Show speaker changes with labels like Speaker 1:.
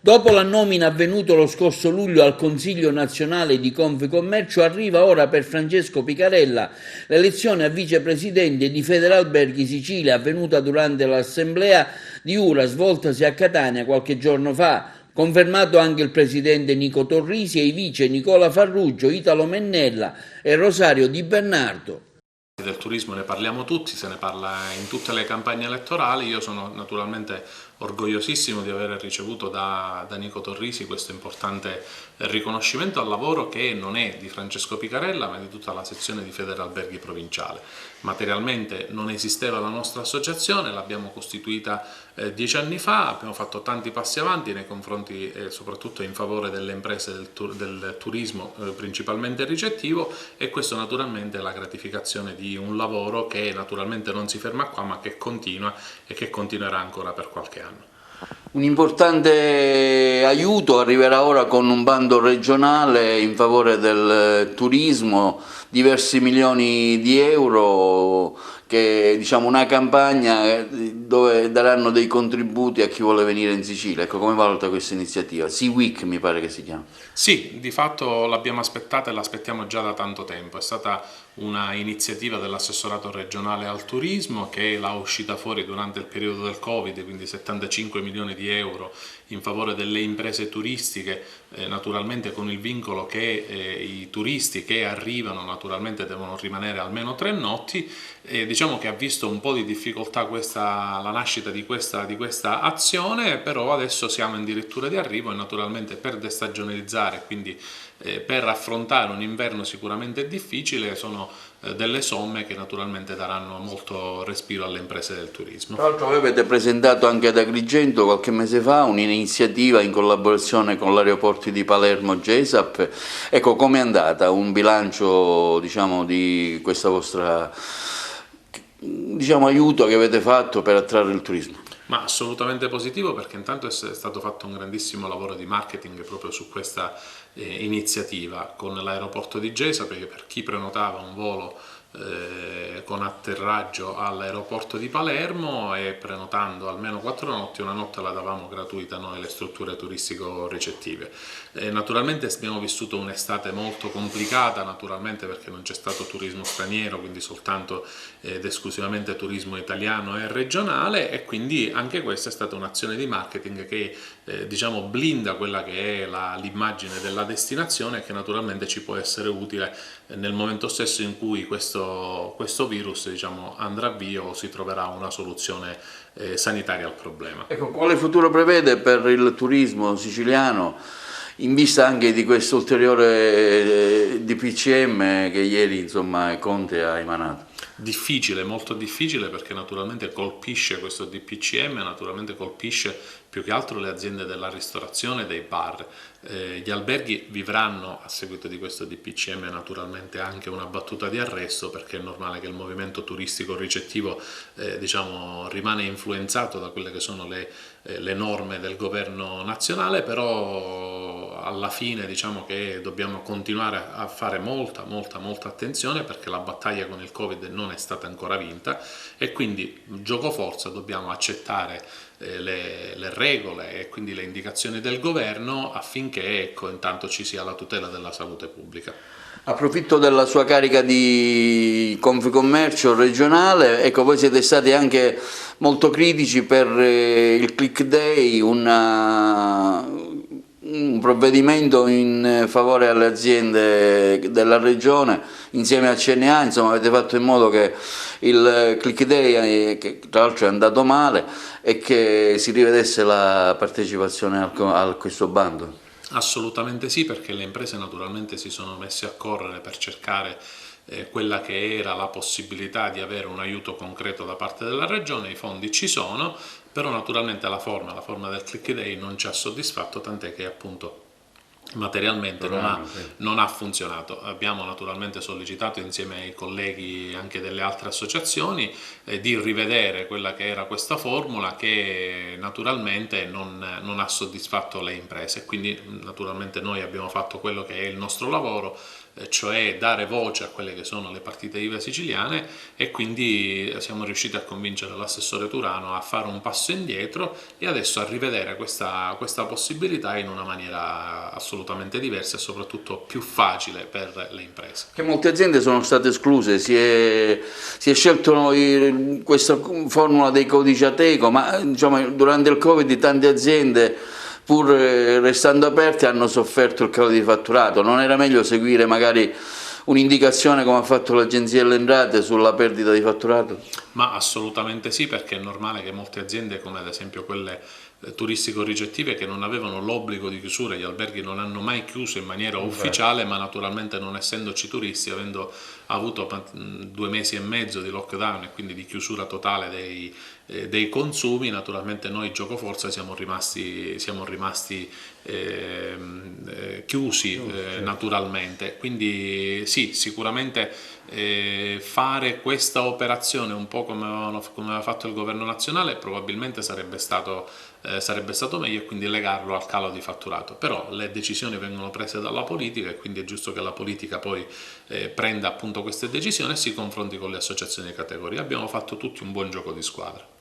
Speaker 1: Dopo la nomina avvenuta lo scorso luglio al Consiglio nazionale di Confcommercio, arriva ora per Francesco Picarella l'elezione a vicepresidente di Federalberghi Sicilia, avvenuta durante l'assemblea di URA svoltasi a Catania qualche giorno fa. Confermato anche il presidente Nico Torrisi e i vice Nicola Farruggio, Italo Mennella e Rosario Di Bernardo.
Speaker 2: Del turismo ne parliamo tutti, se ne parla in tutte le campagne elettorali. Io sono naturalmente orgogliosissimo di aver ricevuto da Nico Torrisi questo importante riconoscimento al lavoro che non è di Francesco Picarella ma di tutta la sezione di Federalberghi provinciale. Materialmente non esisteva la nostra associazione, l'abbiamo costituita 10 anni fa, abbiamo fatto tanti passi avanti nei confronti soprattutto in favore delle imprese del turismo principalmente ricettivo, e questo naturalmente è la gratificazione di un lavoro che naturalmente non si ferma qua ma che continua e che continuerà ancora per qualche anno.
Speaker 1: Un importante aiuto arriverà ora con un bando regionale in favore del turismo, diversi milioni di euro, che diciamo una campagna dove daranno dei contributi a chi vuole venire in Sicilia. Ecco, come valuta questa iniziativa? Sea Week mi pare che si chiama.
Speaker 2: Sì, di fatto l'abbiamo aspettata e l'aspettiamo già da tanto tempo. È stata una iniziativa dell'assessorato regionale al turismo che l'ha uscita fuori durante il periodo del Covid, quindi 75 milioni di euro in favore delle imprese turistiche, naturalmente con il vincolo che i turisti che arrivano naturalmente devono rimanere almeno 3 notti. Diciamo che ha visto un po' di difficoltà la nascita di questa azione, però adesso siamo addirittura di arrivo e naturalmente per destagionalizzare, quindi per affrontare un inverno sicuramente difficile, sono delle somme che naturalmente daranno molto respiro alle imprese del turismo.
Speaker 1: Tra l'altro voi avete presentato anche ad Agrigento qualche mese fa un'iniziativa in collaborazione con l'aeroporto di Palermo GESAP. Ecco, com'è andata? Un bilancio, diciamo, di questa vostra, diciamo, aiuto che avete fatto per attrarre il turismo?
Speaker 2: Ma assolutamente positivo, perché intanto è stato fatto un grandissimo lavoro di marketing proprio su questa iniziativa con l'aeroporto di Gesa, perché per chi prenotava un volo con atterraggio all'aeroporto di Palermo e prenotando almeno 4 notti, una notte la davamo gratuita noi, le strutture turistico-ricettive. Naturalmente abbiamo vissuto un'estate molto complicata, naturalmente perché non c'è stato turismo straniero, quindi soltanto ed esclusivamente turismo italiano e regionale, e quindi anche questa è stata un'azione di marketing che diciamo blinda quella che è l'immagine della destinazione e che naturalmente ci può essere utile nel momento stesso in cui questo virus, diciamo, andrà via o si troverà una soluzione sanitaria al problema.
Speaker 1: Ecco, quale futuro prevede per il turismo siciliano in vista anche di questo ulteriore DPCM che ieri, insomma, Conte ha emanato?
Speaker 2: Difficile, molto difficile, perché naturalmente colpisce questo DPCM, naturalmente colpisce più che altro le aziende della ristorazione e dei bar. Gli alberghi vivranno a seguito di questo DPCM naturalmente anche una battuta di arresto, perché è normale che il movimento turistico ricettivo diciamo, rimane influenzato da quelle che sono le norme del governo nazionale, però alla fine diciamo che dobbiamo continuare a fare molta attenzione, perché la battaglia con il Covid non è stata ancora vinta e quindi gioco forza dobbiamo accettare le regole e quindi le indicazioni del governo affinché, ecco, intanto ci sia la tutela della salute pubblica.
Speaker 1: Approfitto della sua carica di Confcommercio regionale, ecco, voi siete stati anche molto critici per il Click Day, un provvedimento in favore alle aziende della regione insieme al CNA, insomma avete fatto in modo che il Click Day, che tra l'altro è andato male, e che si rivedesse la partecipazione a questo bando.
Speaker 2: Assolutamente sì, perché le imprese naturalmente si sono messe a correre per cercare quella che era la possibilità di avere un aiuto concreto da parte della regione. I fondi ci sono, però naturalmente la forma del Click Day non ci ha soddisfatto, tant'è che appunto materialmente non ha funzionato. Abbiamo naturalmente sollecitato insieme ai colleghi anche delle altre associazioni di rivedere quella che era questa formula che naturalmente non ha soddisfatto le imprese, quindi naturalmente noi abbiamo fatto quello che è il nostro lavoro, cioè dare voce a quelle che sono le partite IVA siciliane, e quindi siamo riusciti a convincere l'assessore Turano a fare un passo indietro e adesso a rivedere questa possibilità in una maniera assolutamente diversa e soprattutto più facile per le imprese.
Speaker 1: Che molte aziende sono state escluse, si è scelto questa formula dei codici Ateco, ma diciamo, durante il Covid tante aziende, pur restando aperte, hanno sofferto il calo di fatturato. Non era meglio seguire magari un'indicazione come ha fatto l'Agenzia delle Entrate sulla perdita di fatturato?
Speaker 2: Ma assolutamente sì, perché è normale che molte aziende, come ad esempio quelle turistico-ricettive, che non avevano l'obbligo di chiusura, gli alberghi non hanno mai chiuso in maniera ufficiale, ma naturalmente non essendoci turisti, avendo avuto 2 mesi e mezzo di lockdown e quindi di chiusura totale dei consumi, naturalmente noi Giocoforza siamo rimasti chiusi naturalmente. Quindi sì, sicuramente fare questa operazione un po' come aveva fatto il governo nazionale probabilmente sarebbe stato meglio, e quindi legarlo al calo di fatturato. Però le decisioni vengono prese dalla politica e quindi è giusto che la politica poi prenda appunto queste decisioni e si confronti con le associazioni di categoria. Abbiamo fatto tutti un buon gioco di squadra.